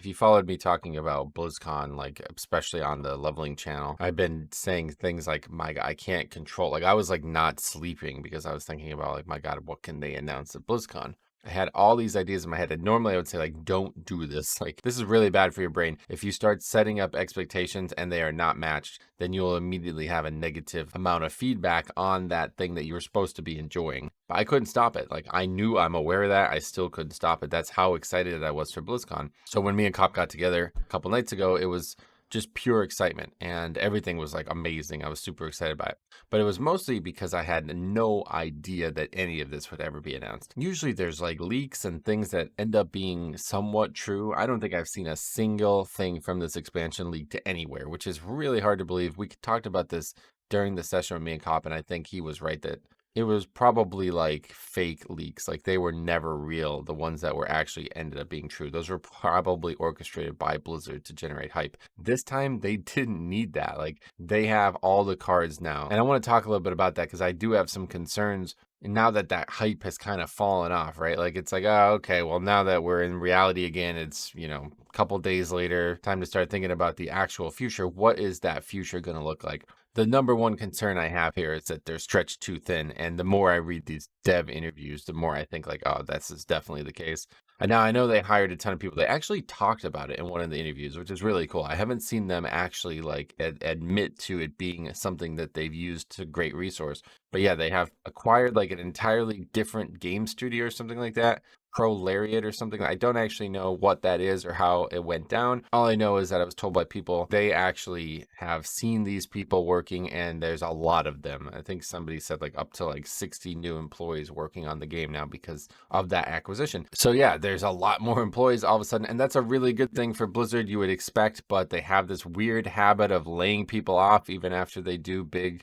if you followed me talking about BlizzCon, like especially on the leveling channel, I've been saying things like, my God, I can't control. Like I was like not sleeping because I was thinking about like, my God, what can they announce at BlizzCon? I had all these ideas in my head, and normally I would say like, don't do this. Like this is really bad for your brain. If you start setting up expectations and they are not matched, then you'll immediately have a negative amount of feedback on that thing that you were supposed to be enjoying. But I couldn't stop it. Like I'm aware of that. I still couldn't stop it. That's how excited I was for BlizzCon. So when me and Cop got together a couple nights ago, it was just pure excitement and everything was like amazing. I was super excited by it. But it was mostly because I had no idea that any of this would ever be announced. Usually there's like leaks and things that end up being somewhat true. I don't think I've seen a single thing from this expansion leak to anywhere, which is really hard to believe. We talked about this during the session with me and Cop, and I think he was right that it was probably like fake leaks. Like they were never real. The ones that were actually ended up being true. Those were probably orchestrated by Blizzard to generate hype. This time they didn't need that. Like they have all the cards now. And I want to talk a little bit about that because I do have some concerns now that that hype has kind of fallen off, right? Like it's like, oh, okay, well now that we're in reality again, it's, a couple days later, time to start thinking about the actual future. What is that future going to look like? The number one concern I have here is that they're stretched too thin. And the more I read these dev interviews, the more I think like, oh, this is definitely the case. And now I know they hired a ton of people. They actually talked about it in one of the interviews, which is really cool. I haven't seen them actually like admit to it being something that they've used to great resource. But yeah, they have acquired like an entirely different game studio or something like that. Pro Lariat or something. I don't actually know what that is or how it went down. All I know is that I was told by people they actually have seen these people working and there's a lot of them. I think somebody said like up to like 60 new employees working on the game now because of that acquisition. So yeah, there's a lot more employees all of a sudden, and that's a really good thing for Blizzard, you would expect, but they have this weird habit of laying people off even after they do big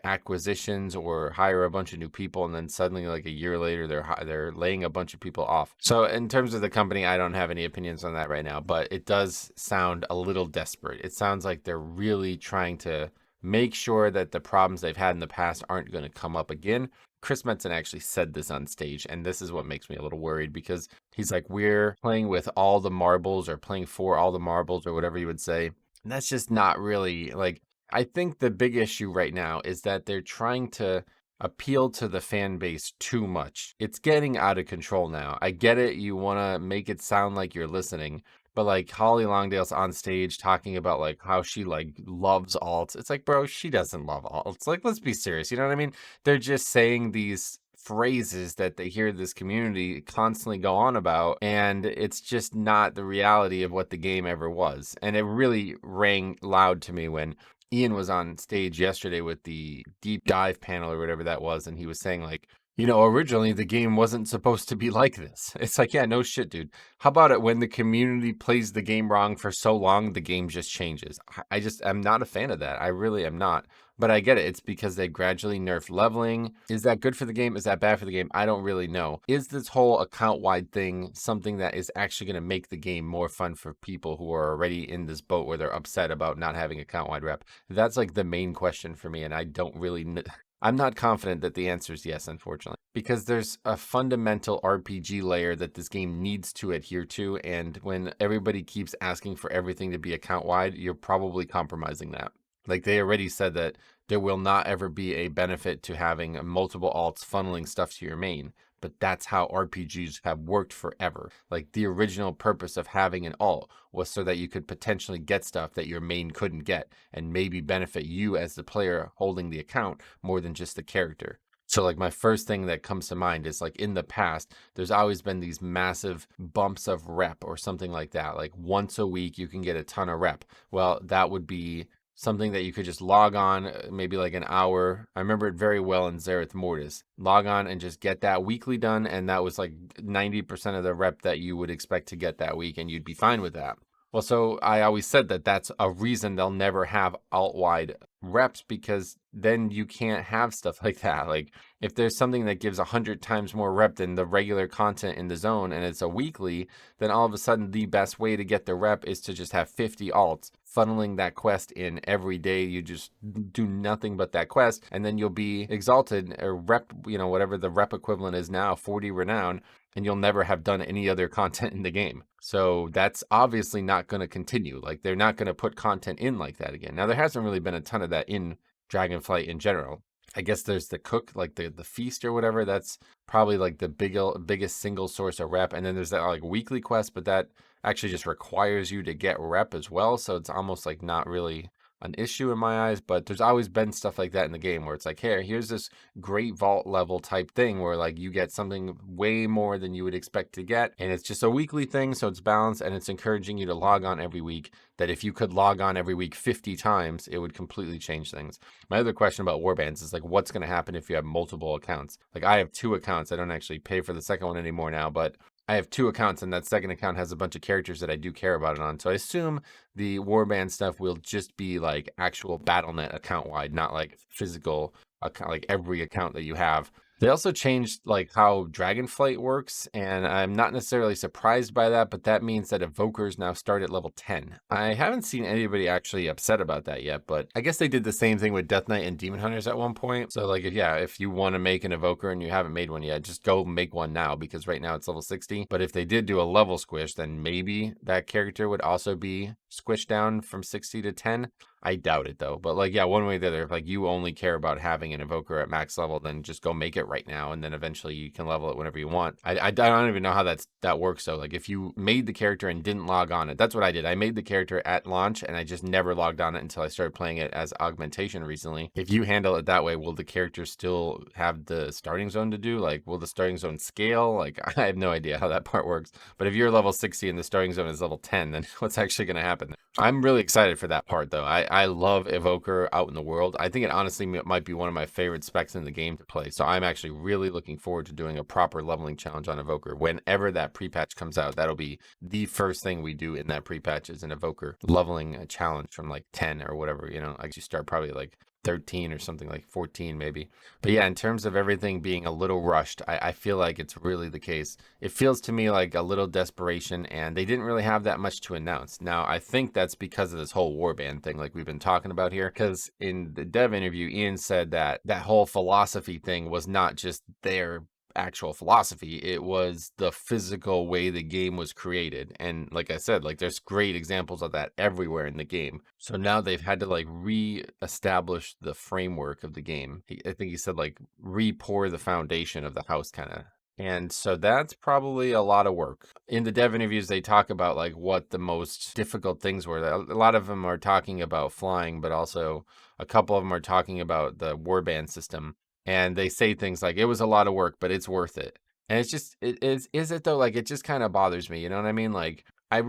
acquisitions or hire a bunch of new people, and then suddenly like a year later they're laying a bunch of people off. So in terms of the company, I don't have any opinions on that right now, but it does sound a little desperate. It sounds like they're really trying to make sure that the problems they've had in the past aren't going to come up again. Chris Metzen actually said this on stage, and this is what makes me a little worried because he's like, we're playing with all the marbles or playing for all the marbles or whatever you would say. And that's just not really like, I think the big issue right now is that they're trying to appeal to the fan base too much. It's getting out of control now. I get it. You want to make it sound like you're listening, but like Holly Longdale's on stage talking about like how she like loves alts. It's like, bro, she doesn't love alts. Like, let's be serious. You know what I mean? They're just saying these phrases that they hear this community constantly go on about, and it's just not the reality of what the game ever was. And it really rang loud to me when Ian was on stage yesterday with the deep dive panel or whatever that was, and he was saying like, originally the game wasn't supposed to be like this. It's like, yeah, no shit, dude. How about it when the community plays the game wrong for so long, the game just changes? I'm not a fan of that. I really am not. But I get it. It's because they gradually nerfed leveling. Is that good for the game? Is that bad for the game? I don't really know. Is this whole account-wide thing something that is actually going to make the game more fun for people who are already in this boat where they're upset about not having account-wide rep? That's like the main question for me, and I don't really I'm not confident that the answer is yes, unfortunately, because there's a fundamental RPG layer that this game needs to adhere to, and when everybody keeps asking for everything to be account-wide, you're probably compromising that. Like they already said that there will not ever be a benefit to having multiple alts funneling stuff to your main, but that's how RPGs have worked forever. Like the original purpose of having an alt was so that you could potentially get stuff that your main couldn't get and maybe benefit you as the player holding the account more than just the character. So like my first thing that comes to mind is like in the past, there's always been these massive bumps of rep or something like that. Like once a week, you can get a ton of rep. Well, that would be something that you could just log on, maybe like an hour. I remember it very well in Zereth Mortis. Log on and just get that weekly done, and that was like 90% of the rep that you would expect to get that week, and you'd be fine with that. Well, so I always said that that's a reason they'll never have alt-wide reps, because then you can't have stuff like that. Like if there's something that gives 100 times more rep than the regular content in the zone and it's a weekly, then all of a sudden the best way to get the rep is to just have 50 alts funneling that quest in every day. You just do nothing but that quest, and then you'll be exalted or rep, whatever the rep equivalent is now, 40 renown, and you'll never have done any other content in the game. So that's obviously not going to continue. Like they're not going to put content in like that again. Now there hasn't really been a ton of that in Dragonflight in general. I guess there's the cook, like the feast or whatever. That's probably like the biggest single source of rep. And then there's that like weekly quest, but that actually just requires you to get rep as well. So it's almost like not really an issue in my eyes. But there's always been stuff like that in the game where it's like, hey, here's this great vault level type thing where like you get something way more than you would expect to get, and it's just a weekly thing, so it's balanced, and it's encouraging you to log on every week. That if you could log on every week 50 times, it would completely change things. My other question about warbands is like, what's going to happen if you have multiple accounts? Like I have 2 accounts. I don't actually pay for the second one anymore now, but I have 2 accounts, and that second account has a bunch of characters that I do care about it on. So I assume the warband stuff will just be like actual BattleNet account wide, not like physical account, like every account that you have. They also changed like how Dragonflight works, and I'm not necessarily surprised by that, but that means that evokers now start at level 10. I haven't seen anybody actually upset about that yet, but I guess they did the same thing with Death Knight and Demon Hunters at one point. So like if you want to make an evoker and you haven't made one yet, just go make one now, because right now it's level 60. But if they did do a level squish, then maybe that character would also be squished down from 60 to 10. I doubt it though. But like, yeah, one way or the other, if like you only care about having an evoker at max level, then just go make it right now, and then eventually you can level it whenever you want. I don't even know how that works though. Like if you made the character and didn't log on it, that's what I did. I made the character at launch and I just never logged on it until I started playing it as augmentation recently. If you handle it that way, will the character still have the starting zone to do? Like, will the starting zone scale? Like, I have no idea how that part works. But if you're level 60 and the starting zone is level 10, then what's actually going to happen? I'm really excited for that part though. I love Evoker out in the world. I think it honestly might be one of my favorite specs in the game to play. So I'm actually really looking forward to doing a proper leveling challenge on Evoker. Whenever that pre-patch comes out, that'll be the first thing we do in that pre-patch is an Evoker leveling challenge from like 10 or whatever, I actually start probably like 13 or something, like 14 maybe. But yeah, in terms of everything being a little rushed, I feel like it's really the case. It feels to me like a little desperation, and they didn't really have that much to announce. Now, I think that's because of this whole warband thing like we've been talking about here, because in the dev interview, Ian said that that whole philosophy thing was not just their actual philosophy, it was the physical way the game was created. And like I said, like there's great examples of that everywhere in the game. So now they've had to like re-establish the framework of the game. I think he said like re-pour the foundation of the house kind of. And so that's probably a lot of work. In the dev interviews, they talk about like what the most difficult things were. A lot of them are talking about flying, but also a couple of them are talking about the warband system. And they say things like, it was a lot of work, but it's worth it. And it's just, is it though? Like, it just kind of bothers me. You know what I mean? Like, I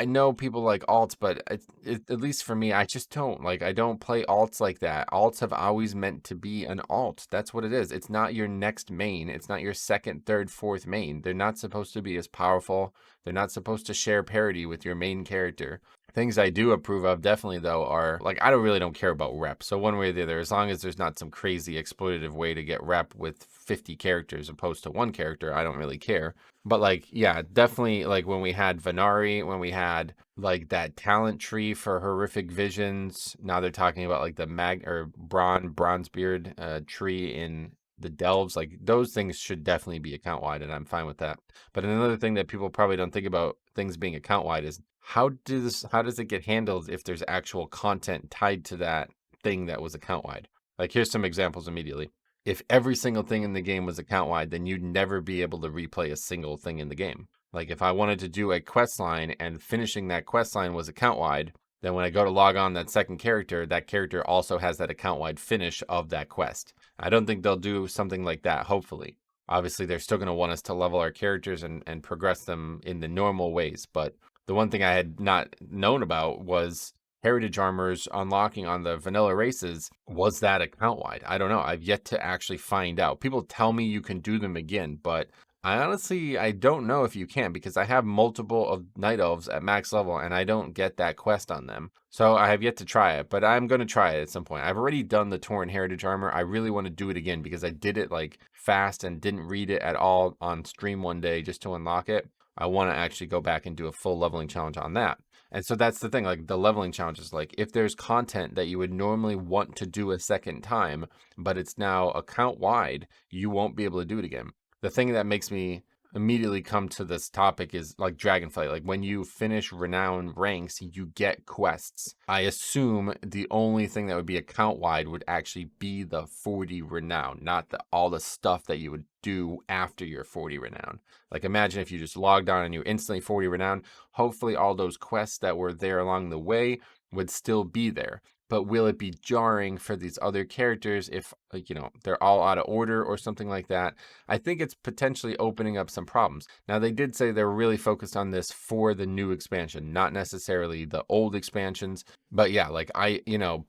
know people like alts, but at least for me, I just don't. Like, I don't play alts like that. Alts have always meant to be an alt. That's what it is. It's not your next main. It's not your second, third, fourth main. They're not supposed to be as powerful. They're not supposed to share parity with your main character. Things I do approve of definitely though are like, I don't care about rep. So one way or the other, as long as there's not some crazy exploitative way to get rep with 50 characters opposed to one character, I don't really care. But like, yeah, definitely like when we had Venari, when we had like that talent tree for horrific visions, now they're talking about like the Bronzebeard tree in the delves, like those things should definitely be account wide, and I'm fine with that. But another thing that people probably don't think about things being account wide is how does it get handled if there's actual content tied to that thing that was account wide? Like here's some examples immediately. If every single thing in the game was account wide, then you'd never be able to replay a single thing in the game. Like if I wanted to do a quest line and finishing that quest line was account wide, then when I go to log on that second character, that character also has that account wide finish of that quest. I don't think they'll do something like that, hopefully. Obviously, they're still going to want us to level our characters and progress them in the normal ways. But the one thing I had not known about was heritage armors unlocking on the vanilla races. Was that account wide? I don't know. I've yet to actually find out. People tell me you can do them again, but I don't know if you can because I have multiple of night elves at max level and I don't get that quest on them. So I have yet to try it, but I'm going to try it at some point. I've already done the Torrent Heritage Armor. I really want to do it again because I did it like fast and didn't read it at all on stream one day just to unlock it. I want to actually go back and do a full leveling challenge on that. And so that's the thing, like the leveling challenge is like if there's content that you would normally want to do a second time, but it's now account wide, you won't be able to do it again. The thing that makes me immediately come to this topic is like Dragonflight. Like when you finish renown ranks, you get quests. I assume the only thing that would be account wide would actually be the 40 renown, not all the stuff that you would do after your 40 renown. Like imagine if you just logged on and you instantly 40 renown, hopefully all those quests that were there along the way would still be there. But will it be jarring for these other characters if, like, they're all out of order or something like that? I think it's potentially opening up some problems. Now, they did say they're really focused on this for the new expansion, not necessarily the old expansions. But yeah, like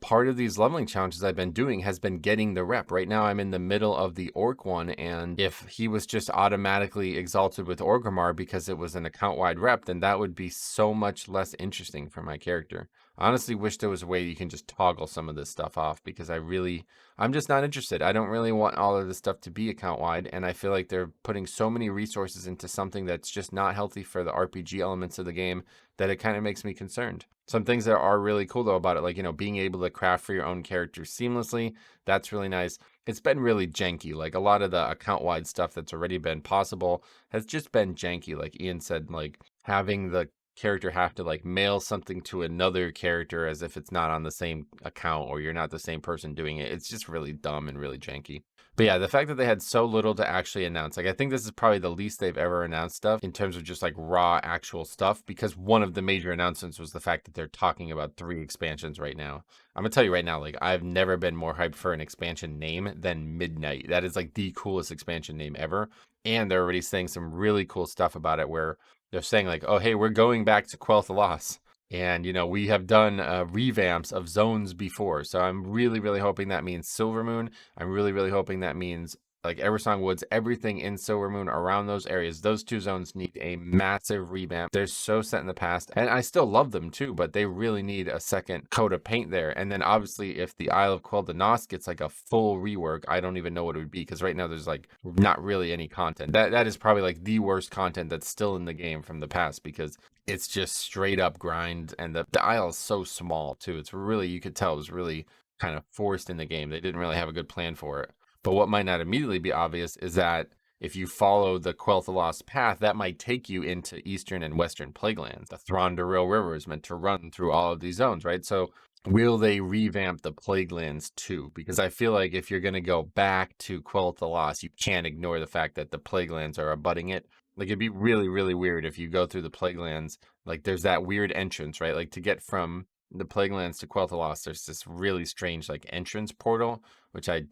part of these leveling challenges I've been doing has been getting the rep. Right now, I'm in the middle of the Orc one, and if he was just automatically exalted with Orgrimmar because it was an account-wide rep, then that would be so much less interesting for my character. I honestly wish there was a way you can just toggle some of this stuff off because I'm just not interested. I don't really want all of this stuff to be account wide, and I feel like they're putting so many resources into something that's just not healthy for the RPG elements of the game that it kind of makes me concerned. Some things that are really cool though about it, like, being able to craft for your own character seamlessly, that's really nice. It's been really janky. Like a lot of the account wide stuff that's already been possible has just been janky. Like Ian said, like having the character have to like mail something to another character as if it's not on the same account or you're not the same person doing it. It's just really dumb and really janky. But yeah, the fact that they had so little to actually announce, like I think this is probably the least they've ever announced stuff in terms of just like raw actual stuff, because one of the major announcements was the fact that they're talking about 3 expansions right now. I'm gonna tell you right now, like I've never been more hyped for an expansion name than Midnight. That is like the coolest expansion name ever. And they're already saying some really cool stuff about it where they're saying like, oh, hey, we're going back to Quell the Loss. And, we have done revamps of zones before. So I'm really, really hoping that means Silvermoon. I'm really, really hoping that means like Eversong Woods, everything in Silvermoon around those areas. Those 2 zones need a massive revamp. They're so set in the past. And I still love them too, but they really need a second coat of paint there. And then obviously if the Isle of Quell the Nos gets like a full rework, I don't even know what it would be, because right now there's like not really any content. That is probably like the worst content that's still in the game from the past, because it's just straight up grind, and the Isle is so small too. It's really, you could tell it was really kind of forced in the game. They didn't really have a good plan for it. But what might not immediately be obvious is that if you follow the Quel'Thalas path, that might take you into Eastern and Western Plaguelands. The Thranduil River is meant to run through all of these zones, right? So will they revamp the Plaguelands too? Because I feel like if you're going to go back to Quel'Thalas, you can't ignore the fact that the Plaguelands are abutting it. Like it'd be really, really weird if you go through the Plaguelands, like there's that weird entrance, right? Like to get from the Plaguelands to Quel'Thalas, there's this really strange like entrance portal, which I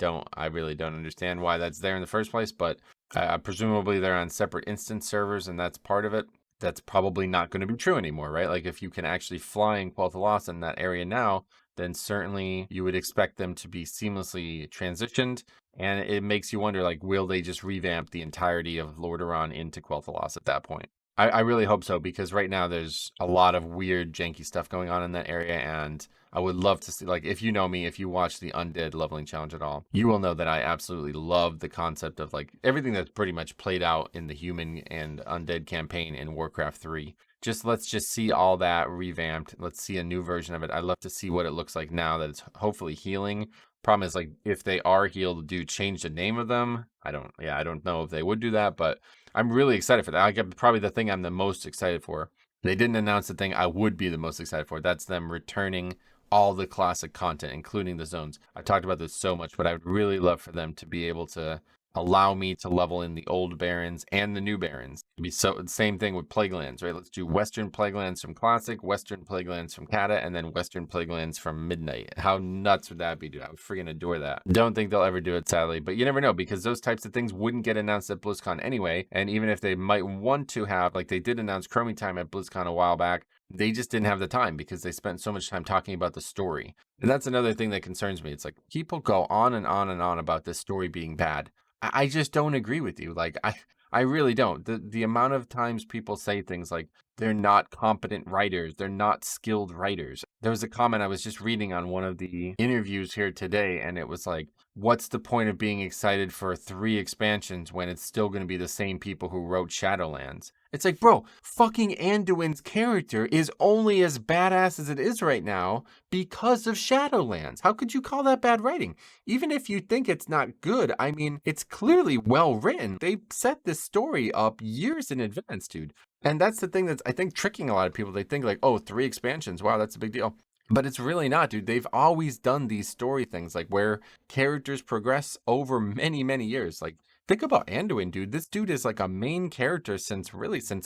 really don't understand why that's there in the first place, but presumably they're on separate instance servers and that's part of it. That's probably not going to be true anymore, right? Like if you can actually fly in Quel'Thalas in that area now, then certainly you would expect them to be seamlessly transitioned. And it makes you wonder, like, will they just revamp the entirety of Lordaeron into Quel'Thalas at that point? I really hope so, because right now there's a lot of weird, janky stuff going on in that area, and I would love to see, like, if you know me, if you watch the Undead Leveling Challenge at all, you will know that I absolutely love the concept of, like, everything that's pretty much played out in the Human and Undead campaign in Warcraft 3. Let's just see all that revamped. Let's see a new version of it. I'd love to see what it looks like now that it's hopefully healing. Problem is, like, if they are healed, do change the name of them? I don't know if they would do that, but I'm really excited for that. I get probably the thing I'm the most excited for. They didn't announce the thing I would be the most excited for. That's them returning all the classic content, including the zones. I talked about this so much, but I would really love for them to be able to allow me to level in the old barons and the new barons. It'd be so same thing with Plaguelands, right? Let's do Western Plaguelands from Classic, Western Plaguelands from Kata, and then Western Plaguelands from Midnight. How nuts would that be, dude? I would freaking adore that. Don't think they'll ever do it, sadly, but you never know, because those types of things wouldn't get announced at BlizzCon anyway. And even if they might want to have, like they did announce Chromie Time at BlizzCon a while back, they just didn't have the time because they spent so much time talking about the story. And that's another thing that concerns me. It's like people go on and on and on about this story being bad. I just don't agree with you. Like I really don't. The amount of times people say things like they're not competent writers, they're not skilled writers. There was a comment I was just reading on one of the interviews here today, and it was like, what's the point of being excited for 3 expansions when it's still going to be the same people who wrote Shadowlands? It's like, bro, fucking Anduin's character is only as badass as it is right now because of Shadowlands. How could you call that bad writing? Even if you think it's not good, I mean, it's clearly well written. They set this story up years in advance, dude. And that's the thing that's, I think, tricking a lot of people. They think like, oh, 3 expansions. Wow, that's a big deal. But it's really not, dude. They've always done these story things, like where characters progress over many, many years. Like, think about Anduin, dude. This dude is like a main character since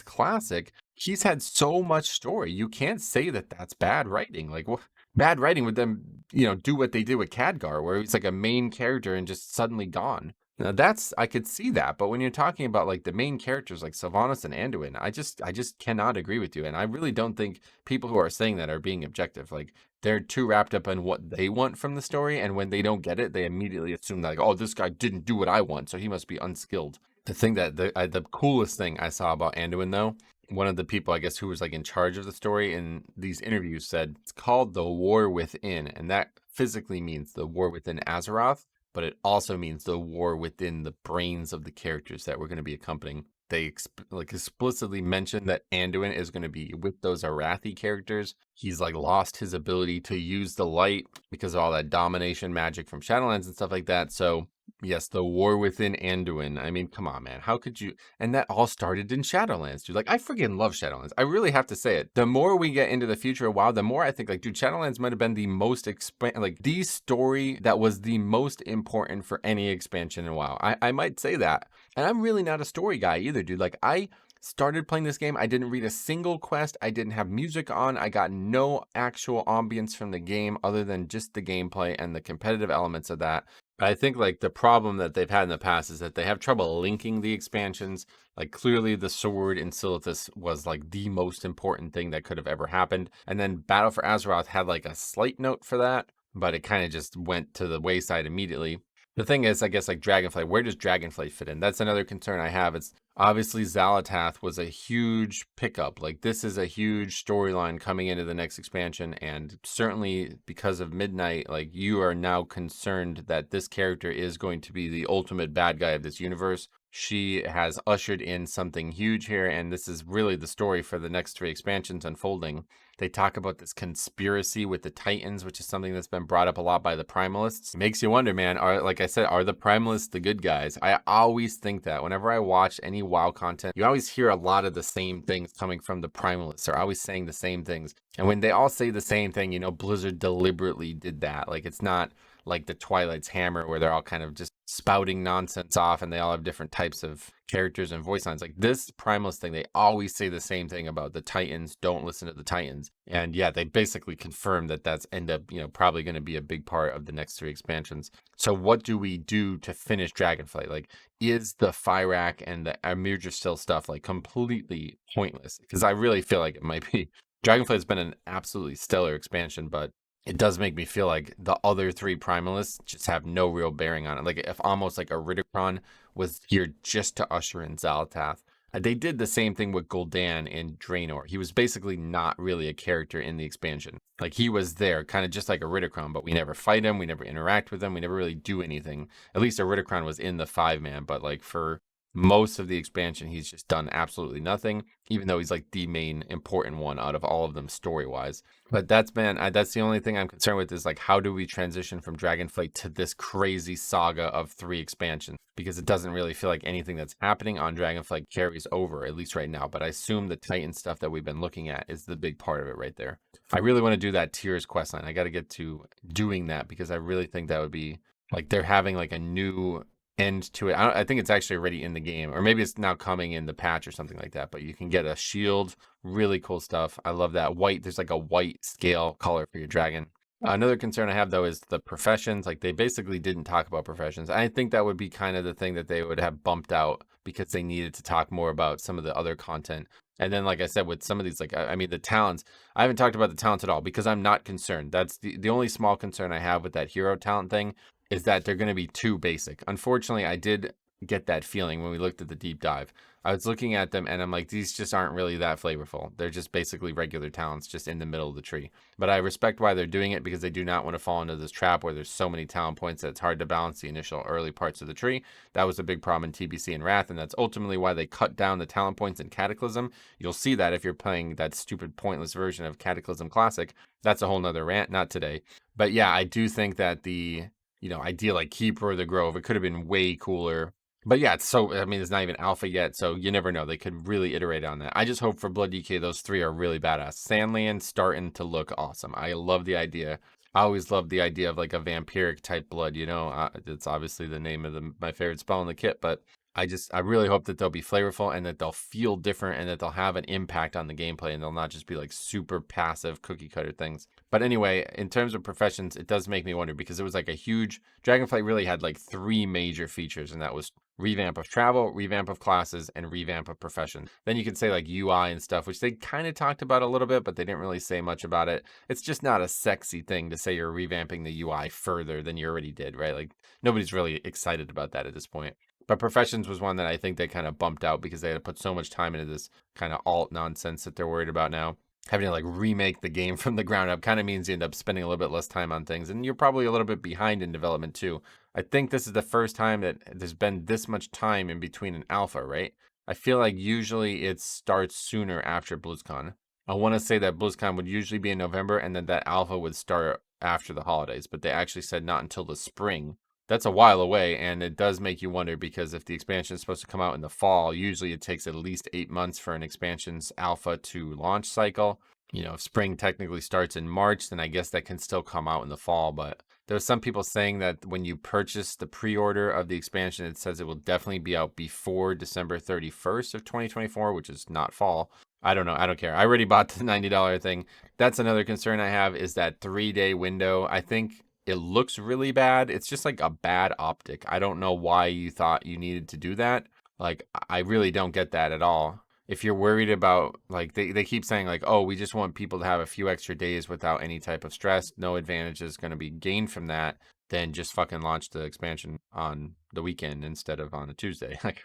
Classic. He's had so much story. You can't say that that's bad writing. Like, bad writing with them, do what they did with Khadgar, where he's like a main character and just suddenly gone. Now I could see that, but when you're talking about like the main characters like Sylvanas and Anduin, I just cannot agree with you, and I really don't think people who are saying that are being objective. Like they're too wrapped up in what they want from the story, and when they don't get it, they immediately assume that, like, oh, this guy didn't do what I want, so he must be unskilled. The thing that the coolest thing I saw about Anduin though, one of the people I guess who was like in charge of the story in these interviews said it's called the War Within, and that physically means the war within Azeroth, but it also means the war within the brains of the characters that we're going to be accompanying. They explicitly mentioned that Anduin is going to be with those Arathi characters. He's like lost his ability to use the light because of all that domination magic from Shadowlands and stuff like that. So yes, the war within Anduin. I mean, come on, man. How could you? And that all started in Shadowlands, dude. Like, I freaking love Shadowlands. I really have to say it. The more we get into the future of WoW, the more I think, like, dude, Shadowlands might have been the most the story that was the most important for any expansion in WoW. I might say that. And I'm really not a story guy either, dude. Like, I started playing this game. I didn't read a single quest. I didn't have music on. I got no actual ambience from the game other than just the gameplay and the competitive elements of that. I think like the problem that they've had in the past is that they have trouble linking the expansions. Like clearly the sword in Silithus was like the most important thing that could have ever happened. And then Battle for Azeroth had like a slight note for that, but it kind of just went to the wayside immediately. The thing is, I guess like Dragonflight, where does Dragonflight fit in? That's another concern I have. It's obviously Xal'atath was a huge pickup. Like this is a huge storyline coming into the next expansion, and certainly because of Midnight, like you are now concerned that this character is going to be the ultimate bad guy of this universe. She has ushered in something huge here, and this is really the story for the next 3 expansions unfolding. They talk about this conspiracy with the Titans, which is something that's been brought up a lot by the Primalists. It makes you wonder, man, like I said, are the Primalists the good guys? I always think that whenever I watch any WoW content, you always hear a lot of the same things coming from the Primalists. They're always saying the same things. And when they all say the same thing, Blizzard deliberately did that. Like it's not like the Twilight's Hammer where they're all kind of just spouting nonsense off and they all have different types of characters and voice lines. Like this Primalist thing, they always say the same thing about the Titans. Don't listen to the Titans. And yeah, they basically confirmed that that's end up, probably going to be a big part of the next 3 expansions. So what do we do to finish Dragonflight? Like, is the Fyrakk and the Amirdrassil stuff like completely pointless? Because I really feel like it might be. Dragonflight has been an absolutely stellar expansion, but it does make me feel like the other 3 Primalists just have no real bearing on it. Like if almost like a Ridicron was here just to usher in Xal'atath. They did the same thing with Gul'dan in Draenor. He was basically not really a character in the expansion. Like he was there kind of just like a Ridicron, but we never fight him. We never interact with him. We never really do anything. At least a Ridicron was in the 5-man, but like for most of the expansion, he's just done absolutely nothing, even though he's like the main important one out of all of them story-wise. But that's the only thing I'm concerned with is like, how do we transition from Dragonflight to this crazy saga of 3 expansions? Because it doesn't really feel like anything that's happening on Dragonflight carries over, at least right now. But I assume the Titan stuff that we've been looking at is the big part of it right there. I really want to do that Tears questline. I got to get to doing that because I really think that would be like they're having like a new end to it. I think it's actually already in the game, or maybe it's now coming in the patch or something like that, but you can get a shield. Really cool stuff. I love that white. There's like a white scale color for your dragon. Another concern I have though is the professions. Like they basically didn't talk about professions. I think that would be kind of the thing that they would have bumped out because they needed to talk more about some of the other content. And then, like I said, with some of these, like, I mean, the talents, I haven't talked about the talents at all because I'm not concerned. That's the only small concern I have with that hero talent thing is that they're going to be too basic. Unfortunately, I did get that feeling when we looked at the deep dive. I was looking at them and I'm like, these just aren't really that flavorful. They're just basically regular talents just in the middle of the tree. But I respect why they're doing it, because they do not want to fall into this trap where there's so many talent points that it's hard to balance the initial early parts of the tree. That was a big problem in TBC and Wrath, and that's ultimately why they cut down the talent points in Cataclysm. You'll see that if you're playing that stupid pointless version of Cataclysm Classic. That's a whole nother rant, not today. But yeah, I do think that the idea like Keeper of the Grove, it could have been way cooler. But yeah, I mean, it's not even alpha yet, so you never know. They could really iterate on that. I just hope for Blood DK, those three are really badass. Sandland starting to look awesome. I love the idea. I always love the idea of like a vampiric type blood, it's obviously the name of my favorite spell in the kit, but I really hope that they'll be flavorful and that they'll feel different and that they'll have an impact on the gameplay and they'll not just be like super passive cookie cutter things. But anyway, in terms of professions, it does make me wonder, because it was like a huge Dragonflight really had like three major features, and that was revamp of travel, revamp of classes, and revamp of profession. Then you could say like UI and stuff, which they kind of talked about a little bit, but they didn't really say much about it. It's just not a sexy thing to say you're revamping the UI further than you already did, right? Like nobody's really excited about that at this point. But professions was one that I think they kind of bumped out because they had to put so much time into this kind of alt nonsense that they're worried about now. Having to like remake the game from the ground up kind of means you end up spending a little bit less time on things, and you're probably a little bit behind in development too. I think this is the first time that there's been this much time in between an alpha, right? I feel like usually it starts sooner after BlizzCon. I want to say that BlizzCon would usually be in November and then that alpha would start after the holidays, but they actually said not until the spring. That's a while away, and it does make you wonder, because if the expansion is supposed to come out in the fall, usually it takes at least 8 months for an expansion's alpha to launch cycle. If spring technically starts in March, then I guess that can still come out in the fall. But there were some people saying that when you purchase the pre-order of the expansion, it says it will definitely be out before December 31st of 2024, which is not fall. I don't know. I don't care. I already bought the $90 thing. That's another concern I have, is that 3-day window. I think it looks really bad. It's just like a bad optic. I don't know why you thought you needed to do that. Like, I really don't get that at all. If you're worried about, like, they keep saying, like, oh, we just want people to have a few extra days without any type of stress. No advantage is going to be gained from that. Then just fucking launch the expansion on the weekend instead of on a Tuesday. Like,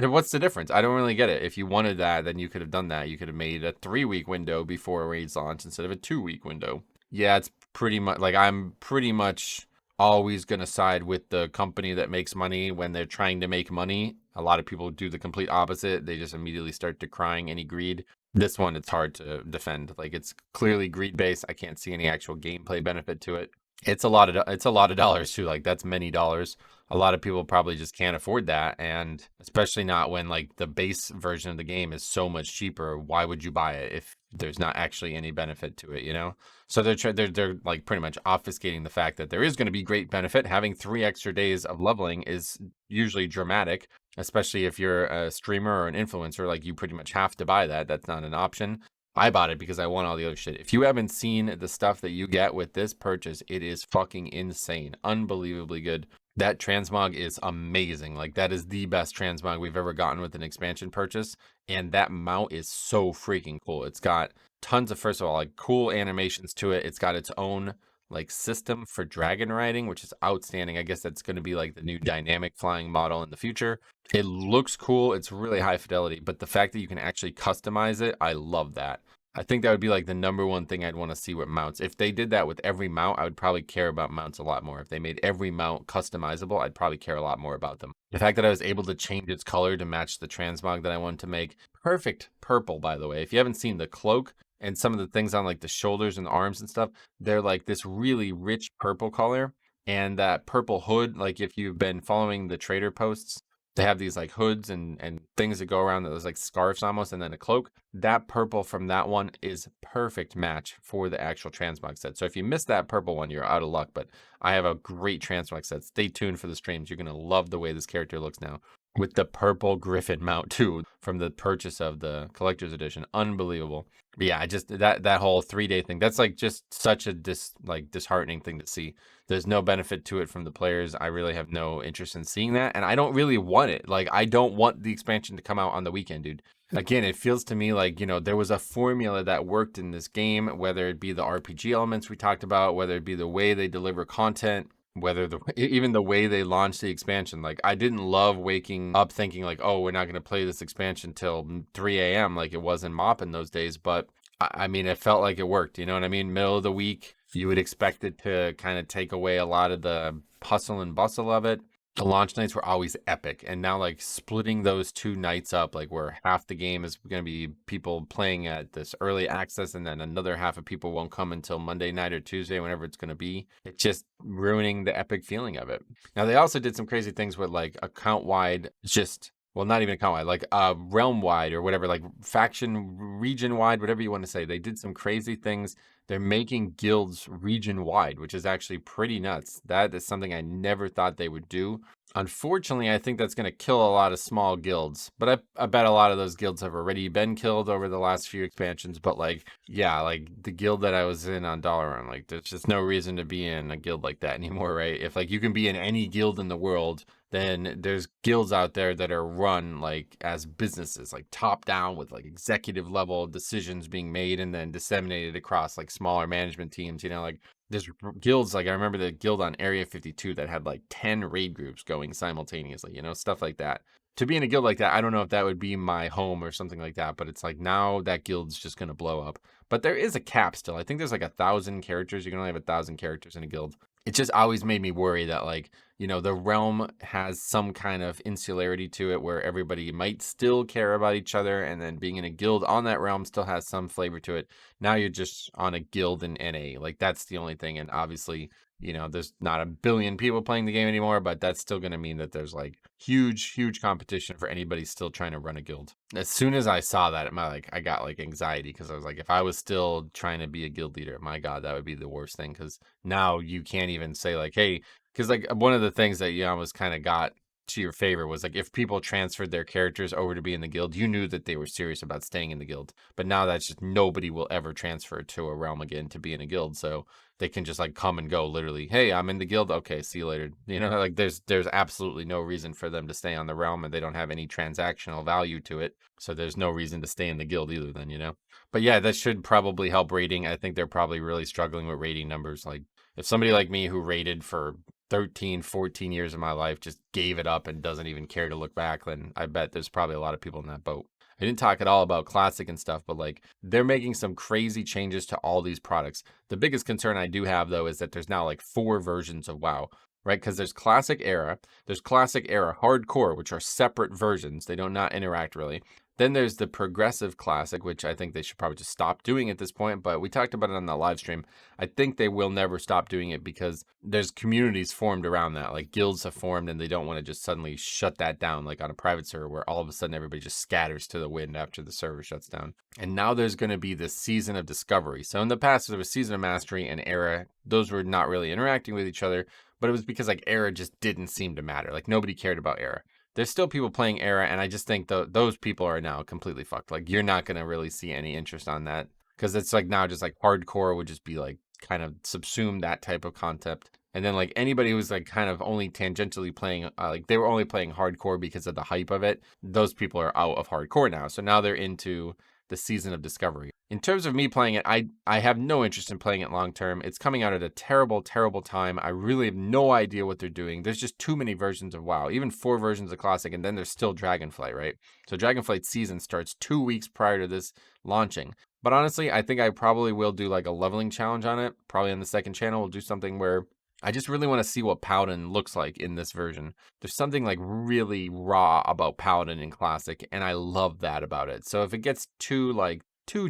what's the difference? I don't really get it. If you wanted that, then you could have done that. You could have made a 3-week window before Raid's launch instead of a 2-week window. Yeah, it's pretty much like I'm pretty much always going to side with the company that makes money when they're trying to make money. A lot of people do the complete opposite. They just immediately start decrying any greed. This one, it's hard to defend. Like, it's clearly greed based. I can't see any actual gameplay benefit to it. It's a lot of dollars too. Like, that's many dollars. A lot of people probably just can't afford that, and especially not when like the base version of the game is so much cheaper. Why would you buy it if there's not actually any benefit to it? So they're like pretty much obfuscating the fact that there is going to be great benefit. Having 3 extra days of leveling is usually dramatic, especially if you're a streamer or an influencer. Like, you pretty much have to buy that. That's not an option. I bought it because I want all the other shit. If you haven't seen the stuff that you get with this purchase, it is fucking insane. Unbelievably good. That transmog is amazing. Like, that is the best transmog we've ever gotten with an expansion purchase. And that mount is so freaking cool. It's got tons of, first of all, like, cool animations to it. It's got its own like system for dragon riding, which is outstanding. I guess that's going to be like the new dynamic flying model in the future. It looks cool. It's really high fidelity, but the fact that you can actually customize it, I love that. I think that would be like the number one thing I'd want to see with mounts. If they did that with every mount, I would probably care about mounts a lot more. If they made every mount customizable, I'd probably care a lot more about them. The fact that I was able to change its color to match the transmog that I wanted to make. Perfect purple, by the way. If you haven't seen the cloak and some of the things on like the shoulders and the arms and stuff, they're like this really rich purple color. And that purple hood, like if you've been following the trader posts, they have these like hoods and things that go around that was like scarves almost, and then a cloak. That purple from that one is perfect match for the actual transmog set. So if you missed that purple one, you're out of luck. But I have a great transmog set. Stay tuned for the streams. You're going to love the way this character looks now. With the purple griffin mount too, from the purchase of the collector's edition. Unbelievable. But yeah, I just that whole 3-day thing, that's like just such a disheartening thing to see. There's no benefit to it from the players. I really have no interest in seeing that, and I don't really want it. Like, I don't want the expansion to come out on the weekend, dude. Again, it feels to me like, there was a formula that worked in this game, whether it be the RPG elements we talked about, whether it be the way they deliver content. whether even the way they launched the expansion. Like, I didn't love waking up thinking like, oh, we're not going to play this expansion till 3 a.m. like it was in MOP in those days. But I mean, it felt like it worked. You know what I mean? Middle of the week, you would expect it to kind of take away a lot of the hustle and bustle of it. The launch nights were always epic, and now like splitting those two nights up, like where half the game is going to be people playing at this early access, and then another half of people won't come until Monday night or Tuesday, whenever it's going to be. It's just ruining the epic feeling of it. Now they also did some crazy things with like account wide, just well, not even account wide, like realm wide or whatever, like faction region wide, whatever you want to say. They did some crazy things. They're making guilds region wide, which is actually pretty nuts. That is something I never thought they would do. Unfortunately, I think that's going to kill a lot of small guilds, but I bet a lot of those guilds have already been killed over the last few expansions. But like, yeah, like the guild that I was in on Dollar Run, like there's just no reason to be in a guild like that anymore, right? If like you can be in any guild in the world, then there's guilds out there that are run like as businesses, like top down with like executive level decisions being made and then disseminated across like smaller management teams, you know, like there's guilds, like I remember the guild on Area 52 that had like 10 raid groups going simultaneously, you know, stuff like that. To be in a guild like that, I don't know if that would be my home or something like that, but it's like now that guild's just going to blow up. But there is a cap still. I think there's like 1,000 characters. You can only have 1,000 characters in a guild. It just always made me worry that like, you know, the realm has some kind of insularity to it where everybody might still care about each other, and then being in a guild on that realm still has some flavor to it. Now you're just on a guild in NA. Like that's the only thing. And obviously, you know, there's not a billion people playing the game anymore, but that's still going to mean that there's like huge competition for anybody still trying to run a guild. As soon as I saw that, I got like anxiety because I was like, if I was still trying to be a guild leader, my God, that would be the worst thing. Because now you can't even say like, hey, because like one of the things that you almost kind of got to your favor was like if people transferred their characters over to be in the guild, you knew that they were serious about staying in the guild. But now that's just nobody will ever transfer to a realm again to be in a guild. So they can just like come and go literally. Hey, I'm in the guild. Okay, see you later. You know, like there's absolutely no reason for them to stay on the realm, and they don't have any transactional value to it. So there's no reason to stay in the guild either then, you know? But yeah, that should probably help rating. I think they're probably really struggling with rating numbers. Like if somebody like me who rated for 13, 14 years of my life just gave it up and doesn't even care to look back, then I bet there's probably a lot of people in that boat. I didn't talk at all about Classic and stuff, but like they're making some crazy changes to all these products. The biggest concern I do have though is that there's now like 4 versions of WoW, right? Because there's Classic Era, there's Classic Era Hardcore, which are separate versions. They don't not interact really. Then there's the Progressive Classic, which I think they should probably just stop doing at this point. But we talked about it on the live stream. I think they will never stop doing it because there's communities formed around that. Like guilds have formed, and they don't want to just suddenly shut that down, like on a private server where all of a sudden everybody just scatters to the wind after the server shuts down. And now there's going to be this Season of Discovery. So in the past, there was Season of Mastery and Era. Those were not really interacting with each other, but it was because like Era just didn't seem to matter. Like nobody cared about Era. There's still people playing Era, and I just think those people are now completely fucked. Like you're not going to really see any interest on that because it's like now just like hardcore would just be like kind of subsume that type of concept. And then like anybody who's like kind of only tangentially playing, like they were only playing hardcore because of the hype of it. Those people are out of hardcore now. So now they're into the Season of Discovery. In terms of me playing it, I have no interest in playing it long term. It's coming out at a terrible time. I really have no idea what they're doing. There's just too many versions of WoW, even 4 versions of Classic, and then there's still Dragonflight, right? So Dragonflight season starts 2 weeks prior to this launching. But honestly, I think I probably will do like a leveling challenge on it. Probably on the second channel, we'll do something where I just really want to see what Paladin looks like in this version. There's something like really raw about Paladin in Classic, and I love that about it. So if it gets too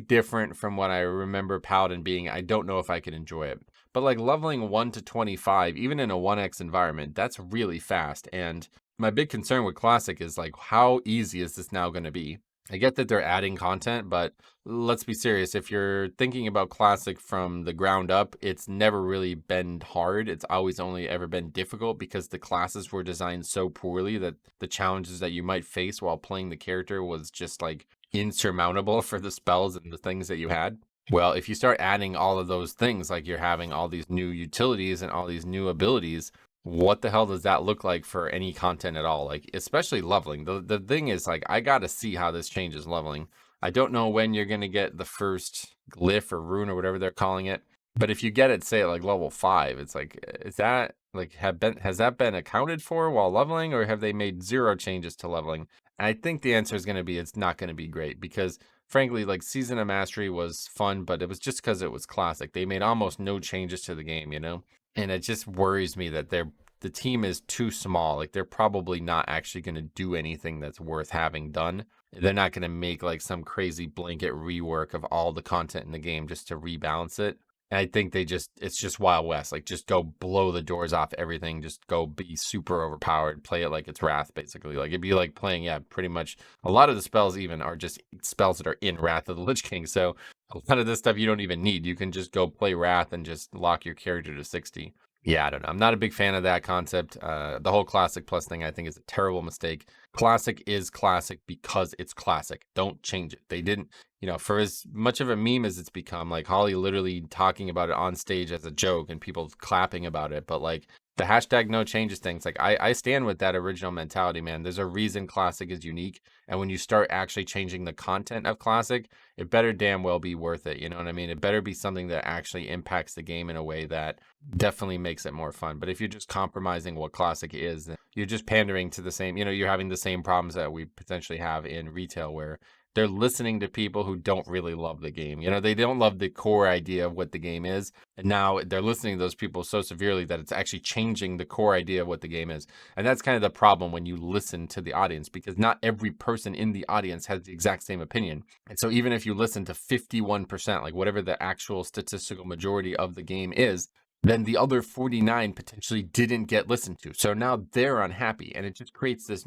different from what I remember Paladin being, I don't know if I can enjoy it. But like leveling 1 to 25, even in a 1x environment, that's really fast. And my big concern with Classic is like, how easy is this now going to be? I get that they're adding content, but let's be serious. If you're thinking about Classic from the ground up, it's never really been hard. It's always only ever been difficult because the classes were designed so poorly that the challenges that you might face while playing the character was just like insurmountable for the spells and the things that you had. Well, if you start adding all of those things, like you're having all these new utilities and all these new abilities, what the hell does that look like for any content at all? Like, especially leveling. The thing is, like, I got to see how this changes leveling. I don't know when you're going to get the first glyph or rune or whatever they're calling it. But if you get it, say at like level 5, it's like, is that like has that been accounted for while leveling, or have they made zero changes to leveling? And I think the answer is going to be it's not going to be great because frankly, like Season of Mastery was fun, but it was just because it was classic. They made almost no changes to the game, you know? And it just worries me that the team is too small. Like they're probably not actually going to do anything that's worth having done. They're not going to make like some crazy blanket rework of all the content in the game just to rebalance it. And I think it's just Wild West. Like, just go blow the doors off everything. Just go be super overpowered. Play it like it's Wrath, basically. Like, it'd be like playing, yeah, pretty much. A lot of the spells even are just spells that are in Wrath of the Lich King. So a lot of this stuff you don't even need. You can just go play Wrath and just lock your character to 60. Yeah, I don't know. I'm not a big fan of that concept. The whole Classic Plus thing, I think, is a terrible mistake. Classic is classic because it's classic. Don't change it. They didn't, for as much of a meme as it's become, like Holly literally talking about it on stage as a joke and people clapping about it. But like the hashtag no changes things, like I stand with that original mentality, man. There's a reason classic is unique. And when you start actually changing the content of classic, it better damn well be worth it. You know what I mean? It better be something that actually impacts the game in a way that definitely makes it more fun. But if you're just compromising what classic is, then you're just pandering to the same, you're having the same problems that we potentially have in retail where they're listening to people who don't really love the game. They don't love the core idea of what the game is. And now they're listening to those people so severely that it's actually changing the core idea of what the game is. And that's kind of the problem when you listen to the audience, because not every person in the audience has the exact same opinion. And so even if you listen to 51%, like whatever the actual statistical majority of the game is, then the other 49 potentially didn't get listened to. So now they're unhappy. And it just creates this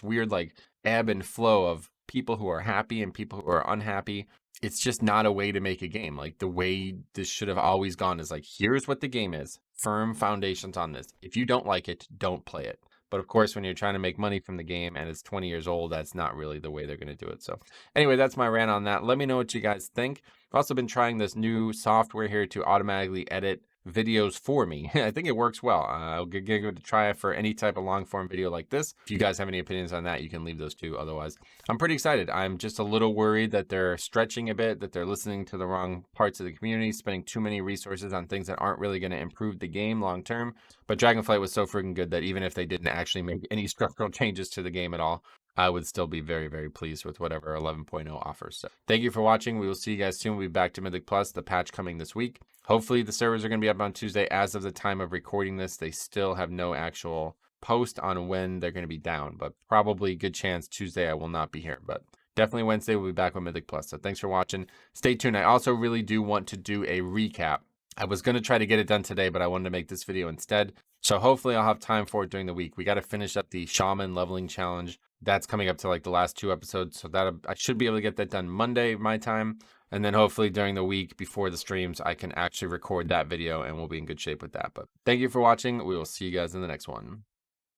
weird like ebb and flow of people who are happy and people who are unhappy. It's just not a way to make a game. Like the way this should have always gone is like, here's what the game is, firm foundations on this. If you don't like it, don't play it. But of course, when you're trying to make money from the game and it's 20 years old, that's not really the way they're going to do it. So anyway, that's my rant on that. Let me know what you guys think. I've also been trying this new software here to automatically edit videos for me. I think it works well. I'll give it a try for any type of long form video like this. If you guys have any opinions on that, you can leave those too. Otherwise, I'm pretty excited. I'm just a little worried that they're stretching a bit, that they're listening to the wrong parts of the community, spending too many resources on things that aren't really going to improve the game long term. But Dragonflight was so freaking good that even if they didn't actually make any structural changes to the game at all, I would still be very, very pleased with whatever 11.0 offers. So thank you for watching. We will see you guys soon. We'll be back to Mythic Plus, the patch coming this week. Hopefully the servers are going to be up on Tuesday. As of the time of recording this, they still have no actual post on when they're going to be down, but probably good chance Tuesday I will not be here. But definitely Wednesday we'll be back with Mythic Plus. So thanks for watching. Stay tuned. I also really do want to do a recap. I was going to try to get it done today, but I wanted to make this video instead. So hopefully I'll have time for it during the week. We got to finish up the Shaman leveling challenge. That's coming up to like the last 2 episodes. So that I should be able to get that done Monday, my time. And then hopefully during the week before the streams, I can actually record that video and we'll be in good shape with that. But thank you for watching. We will see you guys in the next one.